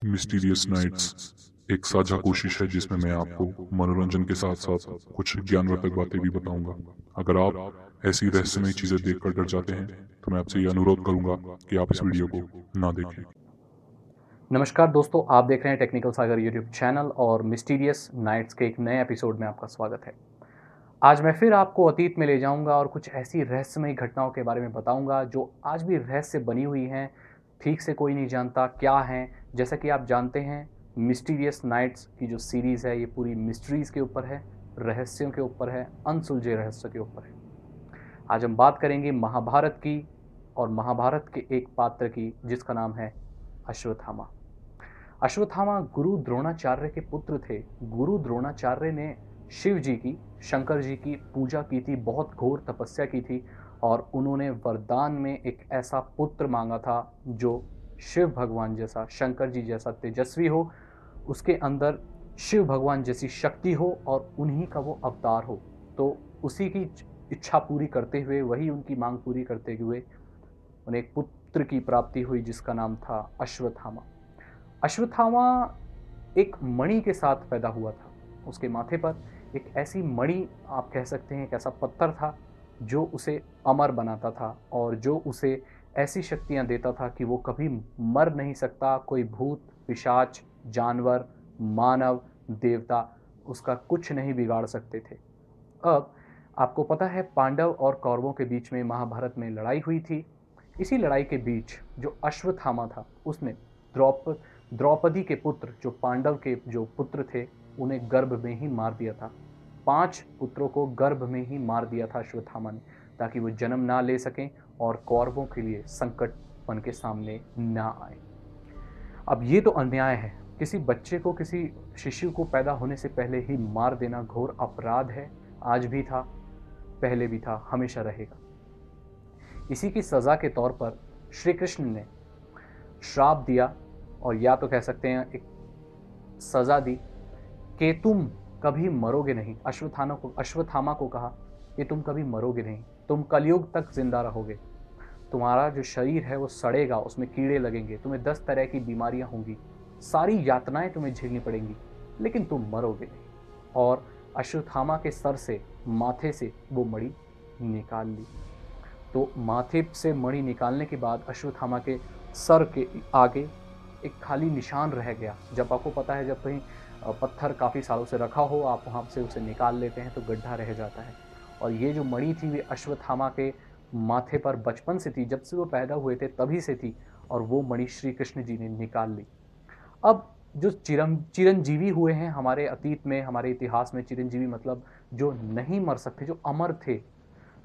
Mysterious nights एक साझा कोशिश है जिसमें मैं आपको मनोरंजन के साथ साथ कुछ ज्ञानवर्धक बातें भी बताऊंगा। अगर आप ऐसी रहस्यमय चीजें देखकर डर जाते हैं तो मैं आपसे ये अनुरोध करूंगा कि आप इस वीडियो को ना देखें। नमस्कार दोस्तों, आप देख रहे हैं टेक्निकल सागर यूट्यूब चैनल और मिस्टीरियस नाइट्स के एक नए एपिसोड में आपका स्वागत है। आज मैं फिर आपको अतीत में ले जाऊंगा और कुछ ऐसी रहस्यमय घटनाओं के बारे में बताऊंगा जो आज भी रहस्य बनी हुई हैं, ठीक से कोई नहीं जानता क्या हैं। जैसा कि आप जानते हैं, मिस्टीरियस नाइट्स की जो सीरीज़ है ये पूरी मिस्ट्रीज़ के ऊपर है, रहस्यों के ऊपर है, अनसुलझे रहस्य के ऊपर है। आज हम बात करेंगे महाभारत की और महाभारत के एक पात्र की जिसका नाम है अश्वत्थामा। अश्वत्थामा गुरु द्रोणाचार्य के पुत्र थे। गुरु द्रोणाचार्य ने शिव जी की, शंकर जी की पूजा की थी, बहुत घोर तपस्या की थी और उन्होंने वरदान में एक ऐसा पुत्र मांगा था जो शिव भगवान जैसा, शंकर जी जैसा तेजस्वी हो, उसके अंदर शिव भगवान जैसी शक्ति हो और उन्हीं का वो अवतार हो। तो उसी की इच्छा पूरी करते हुए, वही उनकी मांग पूरी करते हुए उन्हें एक पुत्र की प्राप्ति हुई जिसका नाम था अश्वत्थामा। अश्वत्थामा एक मणि के साथ पैदा हुआ था। उसके माथे पर एक ऐसी मणि, आप कह सकते हैं एक ऐसा पत्थर था जो उसे अमर बनाता था और जो उसे ऐसी शक्तियां देता था कि वो कभी मर नहीं सकता। कोई भूत, पिशाच, जानवर, मानव, देवता उसका कुछ नहीं बिगाड़ सकते थे। अब आपको पता है, पांडव और कौरवों के बीच में महाभारत में लड़ाई हुई थी। इसी लड़ाई के बीच जो अश्वत्थामा था उसने द्रौपदी के पुत्र, जो पांडव के जो पुत्र थे, उन्हें गर्भ में ही मार दिया था। 5 पुत्रों को गर्भ में ही मार दिया था अश्वत्थामा ने, ताकि वो जन्म ना ले सकें और कौरवों के लिए संकट बन के सामने ना आए। अब ये तो अन्याय है। किसी बच्चे को, किसी शिशु को पैदा होने से पहले ही मार देना घोर अपराध है। आज भी था, पहले भी था, हमेशा रहेगा। इसी की सजा के तौर पर श्री कृष्ण ने श्राप दिया, और या तो कह सकते हैं एक सजा दी कि तुम कभी मरोगे नहीं। अश्वत्थामा को कहा कि तुम कभी मरोगे नहीं, तुम कलयुग तक जिंदा रहोगे। तुम्हारा जो शरीर है वो सड़ेगा, उसमें कीड़े लगेंगे, तुम्हें 10 तरह की बीमारियां होंगी, सारी यातनाएं तुम्हें झेलनी पड़ेंगी, लेकिन तुम मरोगे नहीं। और अश्वत्थामा के सर से, माथे से वो मणि निकाल ली। तो माथे से मणि निकालने के बाद अश्वत्थामा के सर के आगे एक खाली निशान रह गया। जब आपको पता है, जब कहीं पत्थर काफ़ी सालों से रखा हो, आप वहाँ से उसे निकाल लेते हैं तो गड्ढा रह जाता है। और ये जो मणि थी वे अश्वत्थामा के माथे पर बचपन से थी, जब से वो पैदा हुए थे तभी से थी, और वो मणि श्री कृष्ण जी ने निकाल ली। अब जो चिरंजीवी हुए हैं हमारे अतीत में, हमारे इतिहास में, चिरंजीवी मतलब जो नहीं मर सकते, जो अमर थे,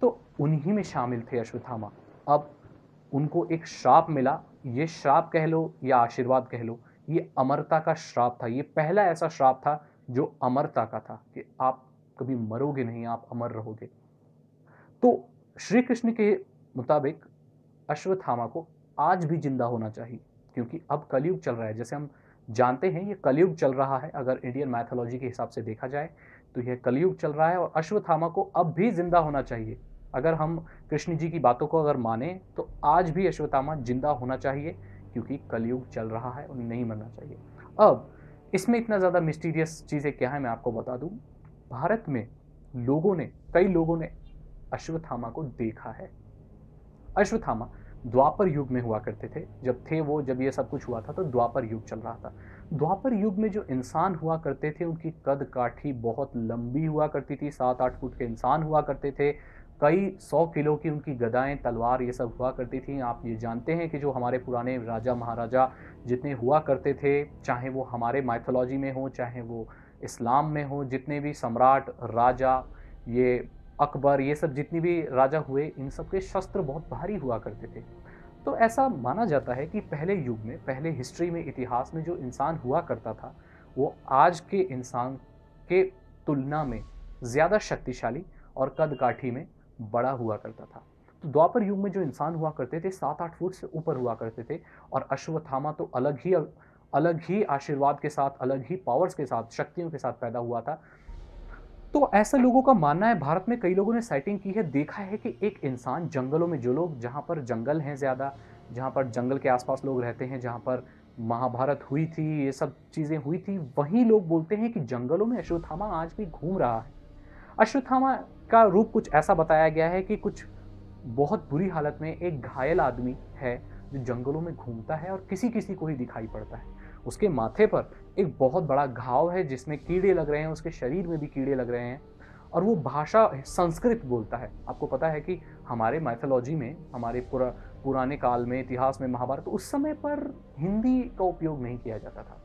तो उन्हीं में शामिल थे अश्वत्थामा। अब उनको एक श्राप मिला, ये श्राप कह लो या आशीर्वाद कह लो, ये अमरता का श्राप था। ये पहला ऐसा श्राप था जो अमरता का था कि आप कभी मरोगे नहीं, आप अमर रहोगे। तो श्री कृष्ण के मुताबिक अश्वत्थामा को आज भी जिंदा होना चाहिए, क्योंकि अब कलयुग चल रहा है। जैसे हम जानते हैं, ये कलयुग चल रहा है। अगर इंडियन मैथोलॉजी के हिसाब से देखा जाए तो यह कलयुग चल रहा है और अश्वत्थामा को अब भी जिंदा होना चाहिए। अगर हम कृष्ण जी की बातों को अगर माने तो आज भी अश्वत्थामा जिंदा होना चाहिए, क्योंकि कलयुग चल रहा है, उन्हें नहीं मरना चाहिए। अब इसमें इतना ज़्यादा मिस्टीरियस चीज़ें क्या है, मैं आपको बता दूं। भारत में कई लोगों ने अश्वत्थामा को देखा है। अश्वत्थामा द्वापर युग में हुआ करते थे। जब ये सब कुछ हुआ था तो द्वापर युग चल रहा था। द्वापर युग में जो इंसान हुआ करते थे उनकी कद काठी बहुत लंबी हुआ करती थी। 7-8 फुट के इंसान हुआ करते थे। कई 100 किलो की उनकी गदाएं, तलवार ये सब हुआ करती थी। आप ये जानते हैं कि जो हमारे पुराने राजा महाराजा जितने हुआ करते थे, चाहे वो हमारे माइथोलॉजी में हो, चाहे वो इस्लाम में हो, जितने भी सम्राट, राजा, ये अकबर, ये सब जितनी भी राजा हुए, इन सब के शस्त्र बहुत भारी हुआ करते थे। तो ऐसा माना जाता है कि पहले युग में, पहले हिस्ट्री में, इतिहास में जो इंसान हुआ करता था वो आज के इंसान के तुलना में ज़्यादा शक्तिशाली और कद काठी में बड़ा हुआ करता था। तो द्वापर युग में जो इंसान हुआ करते थे 7-8 फुट से ऊपर हुआ करते थे, और अश्वत्थामा तो अलग ही आशीर्वाद के साथ, अलग ही पावर्स के साथ, शक्तियों के साथ पैदा हुआ था। तो ऐसा लोगों का मानना है, भारत में कई लोगों ने साइटिंग की है, देखा है कि एक इंसान जंगलों में, जो लोग, जहाँ पर जंगल हैं ज़्यादा, जहाँ पर जंगल के आसपास लोग रहते हैं, जहाँ पर महाभारत हुई थी, ये सब चीज़ें हुई थी, वहीं लोग बोलते हैं कि जंगलों में अश्वत्थामा आज भी घूम रहा है। अश्वत्थामा का रूप कुछ ऐसा बताया गया है कि कुछ बहुत बुरी हालत में एक घायल आदमी है जो जंगलों में घूमता है और किसी किसी को ही दिखाई पड़ता है। उसके माथे पर एक बहुत बड़ा घाव है जिसमें कीड़े लग रहे हैं, उसके शरीर में भी कीड़े लग रहे हैं और वो भाषा संस्कृत बोलता है। आपको पता है कि हमारे माइथोलॉजी में, हमारे पुराने काल में, इतिहास में, महाभारत, तो उस समय पर हिंदी का उपयोग नहीं किया जाता था।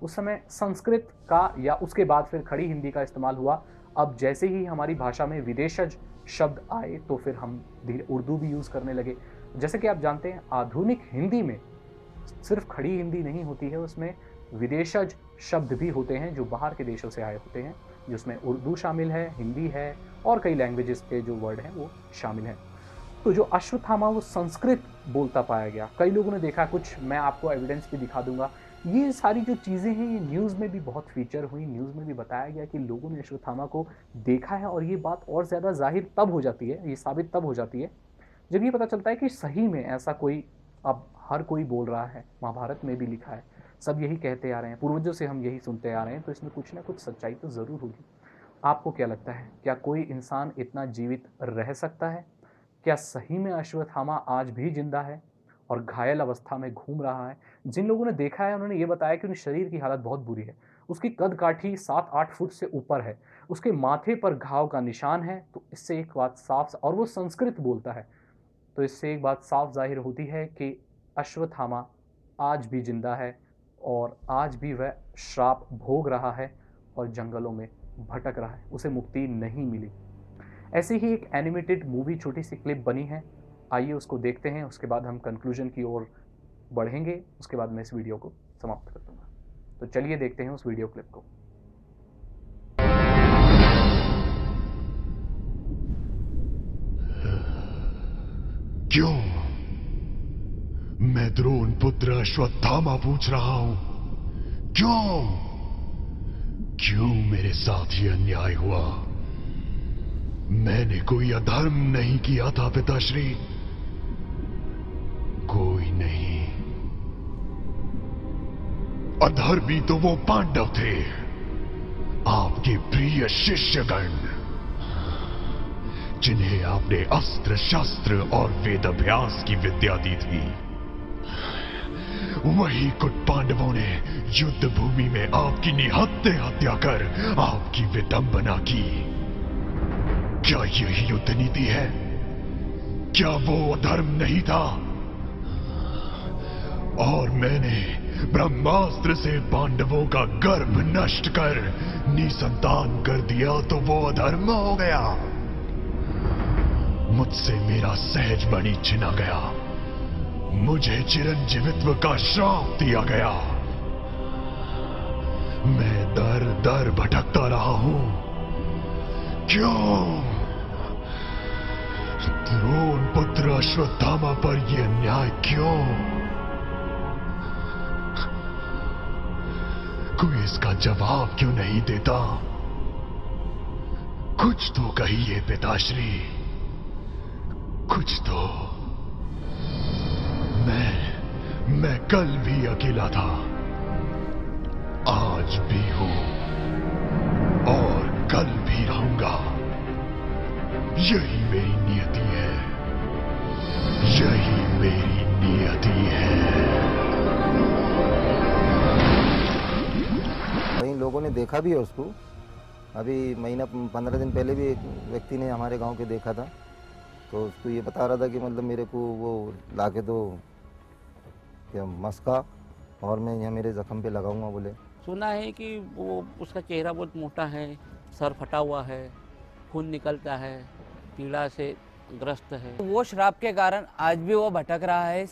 उस समय संस्कृत का या उसके बाद फिर खड़ी हिंदी का इस्तेमाल हुआ। अब जैसे ही हमारी भाषा में विदेशज शब्द आए तो फिर हम धीरे उर्दू भी यूज़ करने लगे। जैसे कि आप जानते हैं आधुनिक हिंदी में सिर्फ खड़ी हिंदी नहीं होती है, उसमें विदेशज शब्द भी होते हैं जो बाहर के देशों से आए होते हैं, जिसमें उर्दू शामिल है, हिंदी है और कई लैंग्वेजेस के जो वर्ड हैं वो शामिल हैं। तो जो अश्वत्थामा वो संस्कृत बोलता पाया गया। कई लोगों ने देखा, कुछ मैं आपको एविडेंस भी दिखा दूंगा। ये सारी जो चीज़ें हैं ये न्यूज़ में भी बहुत फीचर हुई, न्यूज़ में भी बताया गया कि लोगों ने अश्वत्थामा को देखा है। और ये बात और ज़्यादा जाहिर तब हो जाती है, ये साबित तब हो जाती है जब ये पता चलता है कि सही में ऐसा कोई अब हर कोई बोल रहा है। महाभारत में भी लिखा है, सब यही कहते आ रहे हैं, पूर्वजों से हम यही सुनते आ रहे हैं, तो इसमें कुछ ना कुछ सच्चाई तो ज़रूर होगी। आपको क्या लगता है, क्या कोई इंसान इतना जीवित रह सकता है? क्या सही में अश्वत्थामा आज भी जिंदा है और घायल अवस्था में घूम रहा है? जिन लोगों ने देखा है उन्होंने ये बताया कि उनके शरीर की हालत बहुत बुरी है। उसकी कद काठी 7-8 फुट से ऊपर है, उसके माथे पर घाव का निशान है। तो इससे एक बात साफ, और वो संस्कृत बोलता है, तो इससे एक बात साफ जाहिर होती है कि अश्वत्थामा आज भी जिंदा है और आज भी वह श्राप भोग रहा है और जंगलों में भटक रहा है, उसे मुक्ति नहीं मिली। ऐसी ही एक एनिमेटेड मूवी छोटी सी क्लिप बनी है, आइए उसको देखते हैं, उसके बाद हम कंक्लूजन की ओर बढ़ेंगे, उसके बाद मैं इस वीडियो को समाप्त कर दूंगा। तो चलिए देखते हैं उस वीडियो क्लिप को। क्यों? मैं द्रोण पुत्र अश्वत्थामा पूछ रहा हूं, क्यों? क्यों मेरे साथ ये अन्याय हुआ? मैंने कोई अधर्म नहीं किया था पिताश्री, कोई नहीं। अधर्मी तो वो पांडव थे, आपके प्रिय शिष्यगण, जिन्हें आपने अस्त्र शस्त्र और वेद अभ्यास की विद्या दी थी। वही कुट पांडवों ने युद्ध भूमि में आपकी निहत्थे हत्या कर आपकी विडंबना की। क्या यही युद्ध नीति है? क्या वो अधर्म नहीं था? और मैंने ब्रह्मास्त्र से पांडवों का गर्भ नष्ट कर निसंतान कर दिया तो वो अधर्म हो गया। मुझसे मेरा सहज बनी छिना गया, मुझे चिरंजीवित्व का श्राप दिया गया। मैं दर दर भटकता रहा हूं। क्यों? द्रोण पुत्र अश्वत्थामा पर यह अन्याय क्यों? कोई इसका जवाब क्यों नहीं देता? कुछ तो कहिए पिताश्री, कुछ तो। मैं कल भी अकेला था, आज भी हूं और कल भी रहूंगा। यही मेरी नियति है, यही मेरी नियति है। कई लोगों ने देखा भी है उसको। अभी महीना 15 दिन पहले भी एक व्यक्ति ने हमारे गांव के देखा था, तो उसको ये बता रहा था कि मतलब मेरे को वो लाके दो क्या मस्का और मैं यहाँ मेरे जख्म पे लगाऊंगा बोले। सुना है कि वो उसका चेहरा बहुत मोटा है, सर फटा हुआ है, खून निकलता है, पीड़ा से ग्रस्त है। वो श्राप के कारण आज भी वो भटक रहा है,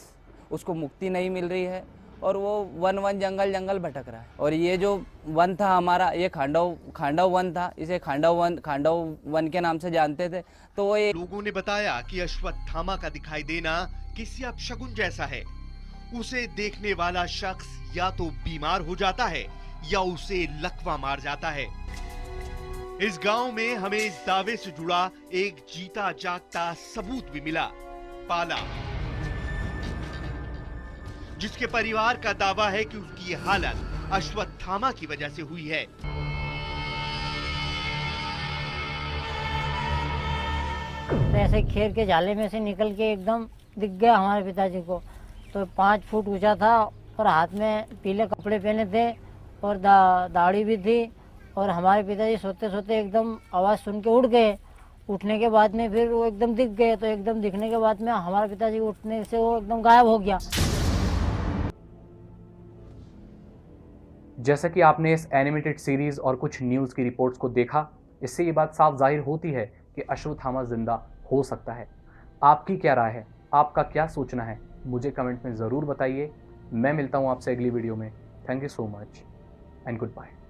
उसको मुक्ति नहीं मिल रही है और वो वन जंगल भटक रहा है। और ये जो वन था हमारा, ये खांडव वन था, इसे खांडव वन के नाम से जानते थे। तो वो लोगों ने बताया कि अश्वत्थामा का दिखाई देना किसी अपशगुन जैसा है। उसे देखने वाला शख्स या तो बीमार हो जाता है या उसे लकवा मार जाता है। इस गांव में हमें इस दावे से जुड़ा एक जीता जागता सबूत भी मिला। पाला जिसके परिवार का दावा है कि उसकी ये हालत अश्वत्थामा की वजह से हुई है। तो ऐसे खेर के झाले में से निकल के एकदम दिख गया हमारे पिताजी को। तो 5 फुट ऊंचा था और हाथ में पीले कपड़े पहने थे और दाढ़ी भी थी। और हमारे पिताजी सोते सोते एकदम आवाज़ सुन के उठ गए। उठने के बाद में फिर वो एकदम दिख गए। तो एकदम दिखने के बाद में हमारे पिताजी उठने से वो एकदम गायब हो गया। जैसा कि आपने इस एनिमेटेड सीरीज और कुछ न्यूज़ की रिपोर्ट्स को देखा, इससे ये बात साफ जाहिर होती है कि अश्वत्थामा जिंदा हो सकता है। आपकी क्या राय है? आपका क्या सोचना है? मुझे कमेंट में ज़रूर बताइए। मैं मिलता हूँ आपसे अगली वीडियो में। Thank you so much and good bye.